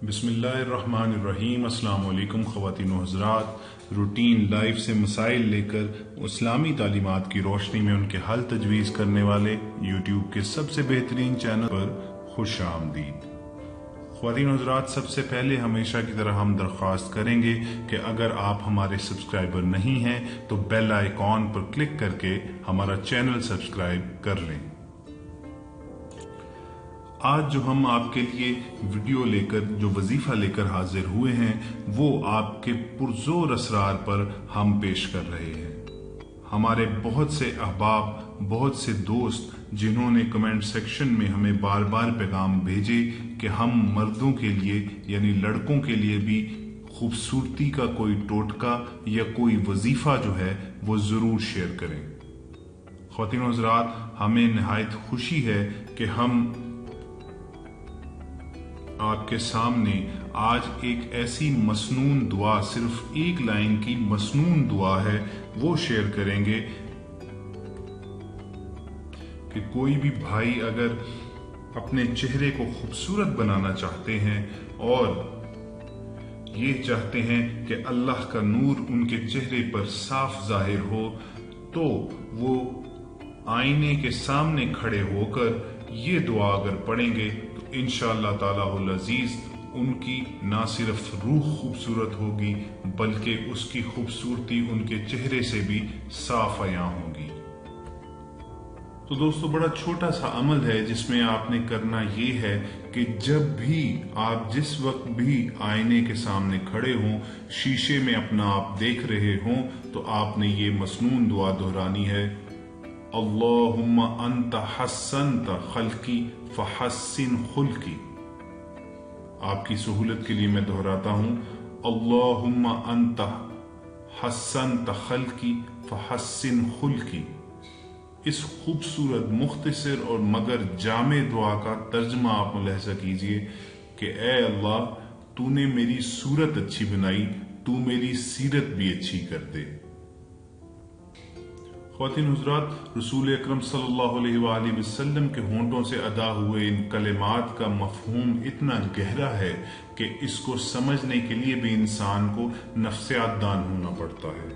बिस्मिल्लाहिर्रहमानिर्रहीम। अस्सलाम वालेकुम ख़वातीन व हज़रात। रूटीन लाइफ से मसाइल लेकर इस्लामी तालीमात की रोशनी में उनके हल तजवीज़ करने वाले यूट्यूब के सबसे बेहतरीन चैनल पर खुश आमदीद। ख़वातीन व हज़रात, सबसे पहले हमेशा की तरह हम दरख्वास्त करेंगे कि अगर आप हमारे सब्सक्राइबर नहीं हैं तो बेल आइकॉन पर क्लिक करके हमारा चैनल सब्सक्राइब कर लें। आज जो हम आपके लिए वीडियो लेकर जो वजीफा लेकर हाजिर हुए हैं वो आपके पुरजोर असरार पर हम पेश कर रहे हैं। हमारे बहुत से अहबाब, बहुत से दोस्त जिन्होंने कमेंट सेक्शन में हमें बार बार पैगाम भेजे कि हम मर्दों के लिए यानी लड़कों के लिए भी खूबसूरती का कोई टोटका या कोई वजीफा जो है वो जरूर शेयर करें। ख़वातीन व हज़रात, हमें निहायत खुशी है कि हम आपके सामने आज एक ऐसी मसनून दुआ, सिर्फ एक लाइन की मसनून दुआ है, वो शेयर करेंगे कि कोई भी भाई अगर अपने चेहरे को खूबसूरत बनाना चाहते हैं और ये चाहते हैं कि अल्लाह का नूर उनके चेहरे पर साफ जाहिर हो, तो वो आईने के सामने खड़े होकर ये दुआ अगर पढ़ेंगे तो इंशाअल्लाह तालाहुल अजीज उनकी ना सिर्फ रूह खूबसूरत होगी बल्कि उसकी खूबसूरती उनके चेहरे से भी साफ आया होगी। तो दोस्तों, बड़ा छोटा सा अमल है जिसमें आपने करना ये है कि जब भी आप जिस वक्त भी आईने के सामने खड़े हों, शीशे में अपना आप देख रहे हों, तो आपने ये मसनून दुआ दोहरानी है। अल्लाहुम्मा अंत हस्सनत खल्की फहस्सिन खुल्की। आपकी सहूलत के लिए मैं दोहराता हूं, अल्लाहुम्मा अंत हस्सनत खल्की फहस्सिन खुल्की। इस खूबसूरत, मुख्तसर और मगर जामे दुआ का तर्जमा आप मुलाहिजा कीजिए कि ए अल्लाह, तूने मेरी सूरत अच्छी बनाई, तू मेरी सीरत भी अच्छी कर दे। ख़वातीन हुज़रात, रसूल अकरम सल्लल्लाहु अलैहि वसल्लम के होंठों से अदा हुए इन कलिमात का मफ़हूम इतना गहरा है कि इसको समझने के लिए भी इंसान को नफ्सियातदान होना पड़ता है।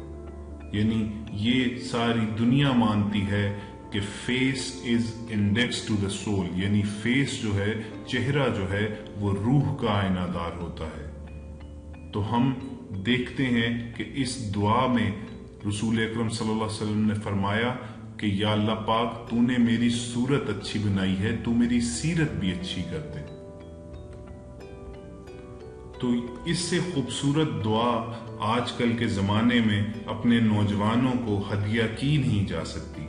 यानी ये सारी दुनिया मानती है कि face is index to the soul, यानी फेस जो है, चेहरा जो है, वो रूह का आईनादार होता है। तो हम देखते हैं कि इस दुआ में रसूल अकरम सल्लल्लाहु अलैहि वसल्लम ने फरमाया कि या अल्लाह पाक, तूने मेरी सूरत अच्छी बनाई है, तू मेरी सीरत भी अच्छी कर दे। तो इससे खूबसूरत दुआ आजकल के जमाने में अपने नौजवानों को हदिया की नहीं जा सकती।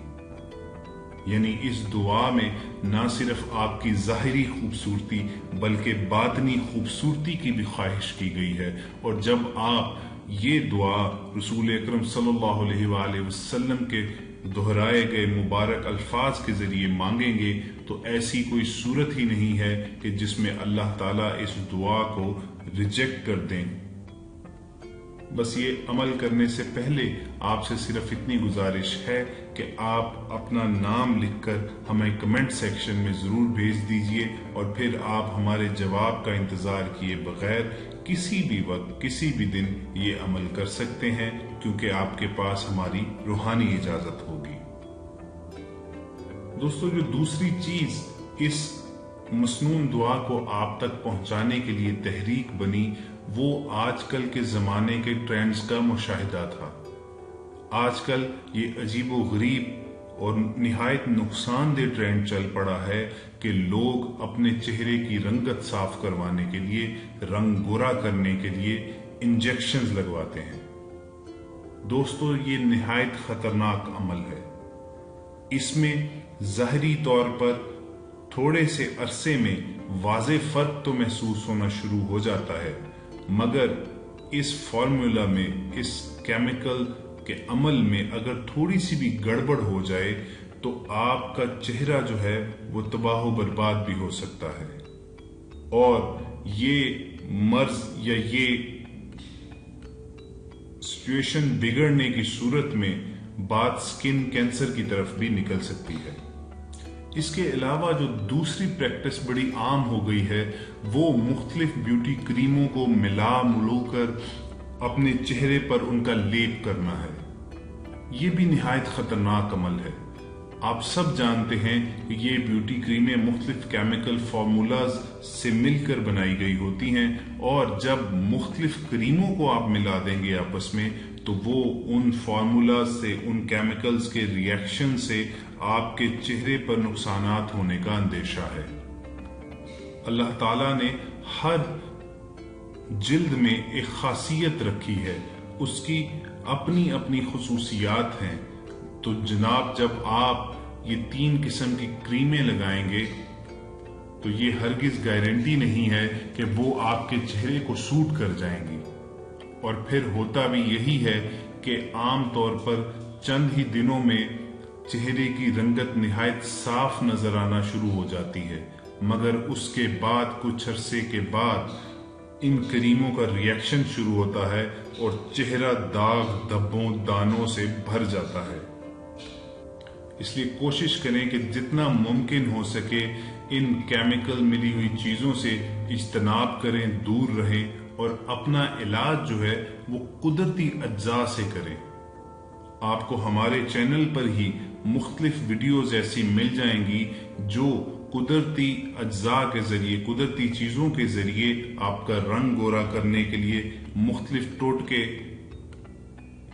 यानी इस दुआ में ना सिर्फ आपकी जाहिरी खूबसूरती बल्कि बातनी खूबसूरती की भी ख्वाहिश की गई है। और जब आप ये दुआ रसूल अकरम सल्लल्लाहु अलैहि वसल्लम के दोहराए गए मुबारक अल्फाज के जरिए मांगेंगे तो ऐसी कोई सूरत ही नहीं है कि जिसमें अल्लाह ताला इस दुआ को रिजेक्ट कर दें। बस ये अमल करने से पहले आपसे सिर्फ इतनी गुजारिश है कि आप अपना नाम लिखकर हमें कमेंट सेक्शन में जरूर भेज दीजिए और फिर आप हमारे जवाब का इंतजार किए बगैर किसी भी वक्त, किसी भी दिन ये अमल कर सकते हैं, क्योंकि आपके पास हमारी रूहानी इजाजत होगी। दोस्तों, जो दूसरी चीज इस मसनून दुआ को आप तक पहुंचाने के लिए तहरीक बनी, वो आजकल के जमाने के ट्रेंड्स का मुशाहिदा था। आजकल ये अजीबो गरीब और निहायत नुकसानदेह ट्रेंड चल पड़ा है कि लोग अपने चेहरे की रंगत साफ करवाने के लिए, रंग गोरा करने के लिए इंजेक्शंस लगवाते हैं। दोस्तों, ये निहायत खतरनाक अमल है। इसमें ज़ाहिरी तौर पर थोड़े से अरसे में वाज़े फर्क तो महसूस होना शुरू हो जाता है, मगर इस फॉर्मूला में, इस केमिकल के अमल में अगर थोड़ी सी भी गड़बड़ हो जाए तो आपका चेहरा जो है वो तबाह बर्बाद भी हो सकता है। और ये मर्ज या ये सिचुएशन बिगड़ने की सूरत में बात स्किन कैंसर की तरफ भी निकल सकती है। اس کے علاوہ جو دوسری پریکٹس بڑی عام ہو گئی ہے وہ مختلف بیوٹی کریموں کو ملا ملو کر اپنے چہرے پر ان کا لیپ کرنا ہے۔ یہ بھی نہایت خطرناک عمل ہے۔ آپ سب جانتے ہیں کہ یہ بیوٹی کریمیں مختلف کیمیکل فارمولاز سے مل کر بنائی گئی ہوتی ہیں، اور جب مختلف کریموں کو آپ ملا دیں گے آپس میں تو وہ ان فارمولاز سے، ان کیمیکلز کے ریئیکشن سے آپ کے چہرے پر نقصانات ہونے کا اندیشہ ہے۔ اللہ تعالیٰ نے ہر جلد میں ایک خاصیت رکھی ہے، اس کی اپنی اپنی خصوصیات ہیں۔ تو جناب جب آپ یہ 3 قسم کی کریمیں لگائیں گے تو یہ ہرگز گارنٹی نہیں ہے کہ وہ آپ کے چہرے کو سوٹ کر جائیں گی، اور پھر ہوتا بھی یہی ہے کہ عام طور پر چند ہی دنوں میں چہرے کی رنگت نہایت صاف نظر آنا شروع ہو جاتی ہے، مگر اس کے بعد کچھ عرصے کے بعد ان کریموں کا ریئیکشن شروع ہوتا ہے اور چہرہ داغ دھبوں دانوں سے بھر جاتا ہے۔ اس لیے کوشش کریں کہ جتنا ممکن ہو سکے ان کیمیکل ملی ہوئی چیزوں سے اجتناب کریں، دور رہیں، اور اپنا علاج جو ہے وہ قدرتی اجزاء سے کریں۔ آپ کو ہمارے چینل پر ہی مختلف ویڈیوز ایسی مل جائیں گی جو قدرتی اجزاء کے ذریعے، قدرتی چیزوں کے ذریعے آپ کا رنگ گورا کرنے کے لیے مختلف ٹوٹکے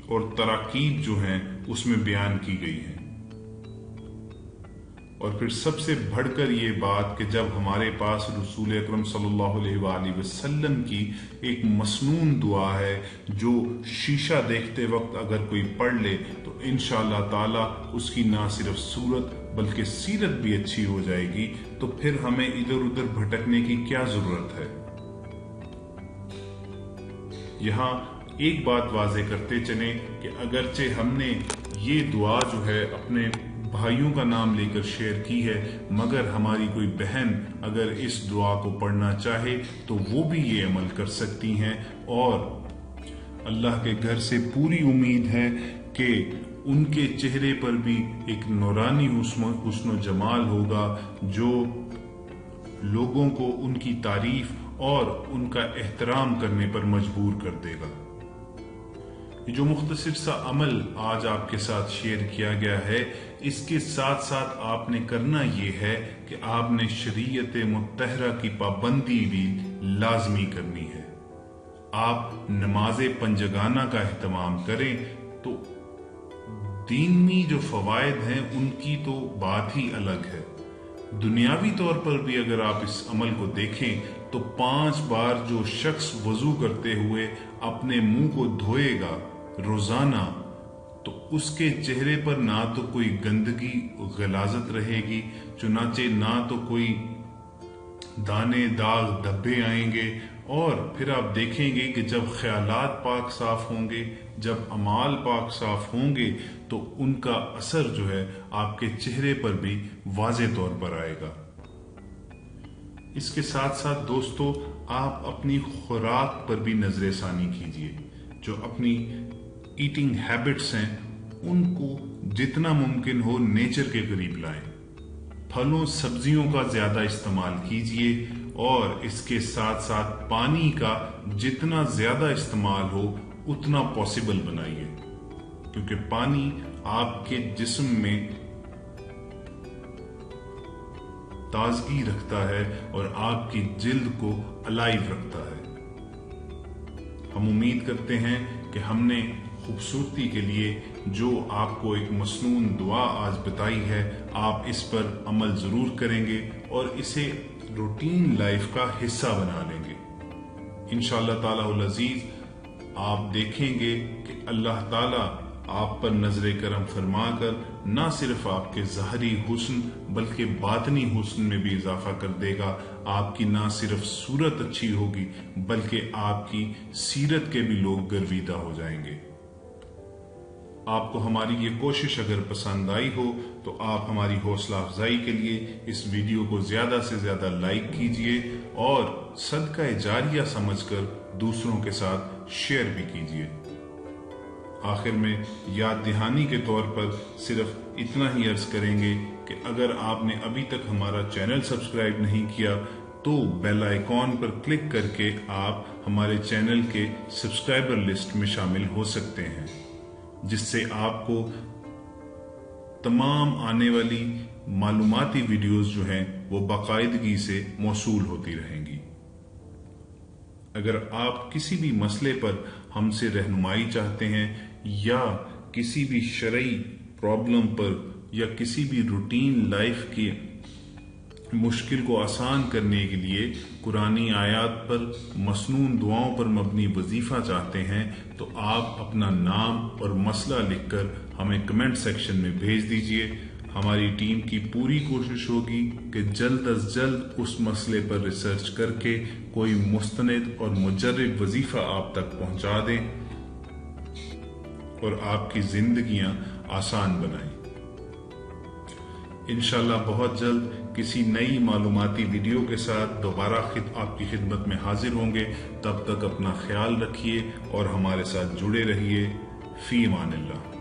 اور تراکیب جو ہیں اس میں بیان کی گئی ہیں۔ اور پھر سب سے بڑھ کر یہ بات کہ جب ہمارے پاس رسول اکرم صلی اللہ علیہ وآلہ وسلم کی ایک مسنون دعا ہے جو شیشہ دیکھتے وقت اگر کوئی پڑھ لے تو انشاءاللہ تعالی اس کی نہ صرف صورت بلکہ سیرت بھی اچھی ہو جائے گی، تو پھر ہمیں ادھر ادھر بھٹکنے کی کیا ضرورت ہے۔ یہاں ایک بات واضح کرتے چلیں کہ اگرچہ ہم نے یہ دعا جو ہے اپنے بھائیوں کا نام لے کر شیئر کی ہے، مگر ہماری کوئی بہن اگر اس دعا کو پڑھنا چاہے تو وہ بھی یہ عمل کر سکتی ہیں، اور اللہ کے گھر سے پوری امید ہے کہ ان کے چہرے پر بھی ایک نورانی حسن و جمال ہوگا جو لوگوں کو ان کی تعریف اور ان کا احترام کرنے پر مجبور کر دے گا۔ یہ جو مختصر سا عمل آج آپ کے ساتھ شیئر کیا گیا ہے، اس کے ساتھ ساتھ آپ نے کرنا یہ ہے کہ آپ نے شریعت مطہرہ کی پابندی بھی لازمی کرنی ہے۔ آپ نماز پنجگانہ کا اہتمام کریں تو دینی جو فوائد ہیں ان کی تو بات ہی الگ ہے۔ دنیاوی طور پر بھی اگر آپ اس عمل کو دیکھیں تو 5 بار جو شخص وضو کرتے ہوئے اپنے منہ کو دھوئے گا روزانہ، تو اس کے چہرے پر نہ تو کوئی گندگی غلاظت رہے گی، چنانچہ نہ تو کوئی دانے داغ دھبے آئیں گے، اور پھر آپ دیکھیں گے کہ جب خیالات پاک صاف ہوں گے، جب اعمال پاک صاف ہوں گے تو ان کا اثر جو ہے آپ کے چہرے پر بھی واضح طور پر آئے گا۔ اس کے ساتھ ساتھ دوستو آپ اپنی خوراک پر بھی نظر ثانی کیجیے، جو اپنی ایٹنگ ہیبٹس ہیں ان کو جتنا ممکن ہو نیچر کے قریب لائیں، پھلوں سبزیوں کا زیادہ استعمال کیجیے، اور اس کے ساتھ ساتھ پانی کا جتنا زیادہ استعمال ہو اتنا پاسبل بنائیے، کیونکہ پانی آپ کے جسم میں تازگی رکھتا ہے اور آپ کی جلد کو الائیو رکھتا ہے۔ ہم امید کرتے ہیں کہ ہم نے خوبصورتی کے لیے جو آپ کو ایک مسنون دعا آج بتائی ہے، آپ اس پر عمل ضرور کریں گے اور اسے روٹین لائف کا حصہ بنا لیں گے۔ انشاءاللہ تعالی العزیز آپ دیکھیں گے کہ اللہ تعالی آپ پر نظر کرم فرما کر نہ صرف آپ کے ظاہری حسن بلکہ باطنی حسن میں بھی اضافہ کر دے گا۔ آپ کی نہ صرف صورت اچھی ہوگی بلکہ آپ کی سیرت کے بھی لوگ گرویدہ ہو جائیں گے۔ آپ کو ہماری یہ کوشش اگر پسند آئی ہو تو آپ ہماری حوصلہ افزائی کے لیے اس ویڈیو کو زیادہ سے زیادہ لائک کیجیے اور صدقہ جاریہ سمجھ کر دوسروں کے ساتھ شیئر بھی کیجیے۔ آخر میں یاد دہانی کے طور پر صرف इतना ही अर्ज करेंगे कि अगर आपने अभी तक हमारा चैनल सब्सक्राइब नहीं किया तो बेल आइकॉन पर क्लिक करके आप हमारे चैनल के सब्सक्राइबर लिस्ट में शामिल हो सकते हैं, जिससे आपको तमाम आने वाली मालूमाती वीडियोस जो हैं वो बाकायदगी से मौसूल होती रहेंगी। अगर आप किसी भी मसले पर हमसे रहनुमाई चाहते हैं या किसी भी शरई प्रॉब्लम पर या किसी भी रूटीन लाइफ की मुश्किल को आसान करने के लिए कुरानी आयात पर मसनून दुआओं पर मबनी वजीफा चाहते हैं तो आप अपना नाम और मसला लिखकर हमें कमेंट सेक्शन में भेज दीजिए। हमारी टीम की पूरी कोशिश होगी कि जल्द अज जल्द उस मसले पर रिसर्च करके कोई मुस्तनद और मुजर्रब वजीफा आप तक पहुंचा दें और आपकी जिंदगियां आसान बनाएं। इंशाल्लाह बहुत जल्द किसी नई मालूमाती वीडियो के साथ दोबारा आपकी खिदमत में हाजिर होंगे। तब तक अपना ख्याल रखिए और हमारे साथ जुड़े रहिए। फी अमानिल्लाह।